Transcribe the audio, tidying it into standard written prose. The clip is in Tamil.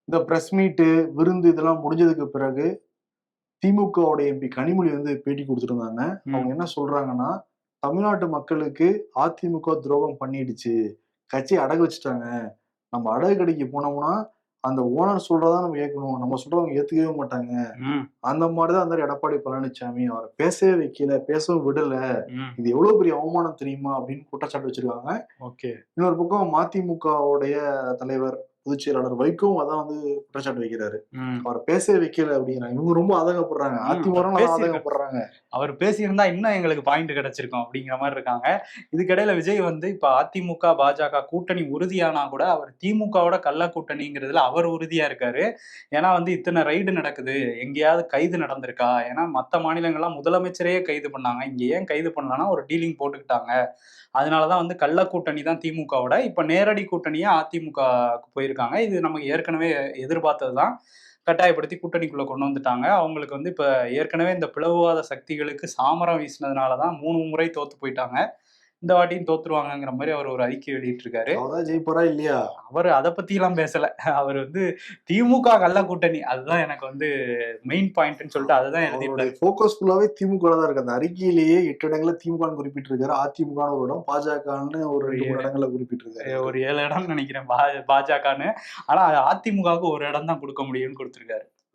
இந்த பிரஸ் மீட்டு, விருந்து இதெல்லாம் முடிஞ்சதுக்கு பிறகு திமுகவோட எம்பி கனிமொழி வந்து பேட்டி குடுத்துருந்தாங்க. அவங்க ம். என்ன சொல்றாங்கன்னா, "தமிழ்நாட்டு மக்களுக்கு அதிமுக துரோகம் பண்ணிடுச்சு. கட்சிய அடகு வச்சுட்டாங்க. நம்ம அடகு கடைக்கு போனோம்னா, அந்த ஓனர் சொல்றத தான் நம்ம கேட்கணும். நம்ம சொல்றத ஏத்துக்கவே மாட்டாங்க." ம். அந்த மாரி தான் இருந்தாரு எடப்பாடி பழனிசாமி. அவர பேசவே வைக்கல, பேசவும் விடல. ம். இது எவ்வளவு பெரிய அவமானம் தெரியுமா? அப்படின்னு குற்றச்சாட்டு வச்சிருக்காங்க. ஓகே. இன்னொரு பக்கம் மதிமுகவுடைய தலைவர், பொதுச் செயலாளர் வைகோவும் அதான் வந்து குற்றச்சாட்டு வைக்கிறாரு. ம். அவர பேசவே வைக்கல அப்படிங்கிறாங்க. இவங்க ரொம்ப ஆதங்கப்படுறாங்க. அவர் அதிமுகவும் அதான் பேசியிருக்க ஆதங்கப்படுறாங்க. அவர் பேசியிருந்தா இன்னும் எங்களுக்கு பாயிண்ட் கிடைச்சிருக்கும் அப்படிங்கிற மாரி இருக்காங்க. இதுக்கிடையில விஜய் வந்து இப்ப அதிமுக, பாஜக கூட்டணி உறுதியானா கூட அவர் திமுகவோட கள்ள கூட்டணிங்கிறதுல அவர் உறுதியா இருக்காரு. ஏன்னா வந்து இத்தன ரைடு நடக்குது. எங்கேயாவது கைது நடந்திருக்கா? ஏன்னா மத்த மாநிலங்கள்லாம் முதலமைச்சரையே கைது பண்ணாங்க. இங்க ஏன் கைது பண்ணலன்னா ஒரு டீலிங் போட்டுக்கிட்டாங்க. அதனால தான் வந்து கள்ள கூட்டணி தான் திமுகவோட. இப்ப நேரடி கூட்டணியா அதிமுகவுக்கு போயிருக்காங்க. இது நமக்கு ஏற்கனவே எதிர்பார்த்தது தான். கட்டாயப்படுத்தி கூட்டணிக்குள்ள கொண்டு வந்துட்டாங்க. அவங்களுக்கு வந்து இப்ப ஏற்கனவே இந்த பிளவுவாத சக்திகளுக்கு சாமரம் வீசினதுனால தான் 3 முறை தோத்து போயிட்டாங்க. இந்த வாட்டியும் தோத்துருவாங்கங்கிற மாரி அவர் ஒரு அறிக்கை வெளியிட்டிருக்காரு. அவர் தான் ஜெயிப்பாரா இல்லையா? அவரு அத பத்திலாம் பேசல. அவரு வந்து திமுக கள்ள கூட்டணி. அதுதான் எனக்கு வந்து மெயின் பாயிண்ட்ன்னு சொல்லிட்டு அததான் அவருடைய எழுதியிருந்தாரு. ஃபோக்கஸ் ஃபுல்லாவே திமுகல தான் இருக்கு. அந்த அறிக்கையிலேயே 8 இடங்கள்ல திமுகன்னு குறிப்பிட்டிருக்காரு. அதிமுகன்னு ஒரு இடம், பாஜகன்னு ஒரு ஒரு 2, 3 இடங்கள்ல குறிப்பிட்டிருக்காரு அவரு. ஒரு 7 இடம்னு நெனைக்கிறேன் பாஜகன்னு. ஆனா அதிமுகவுக்கு ஒரு இடம் தான் குடுக்க முடியும்னு குடுத்திருக்காரு.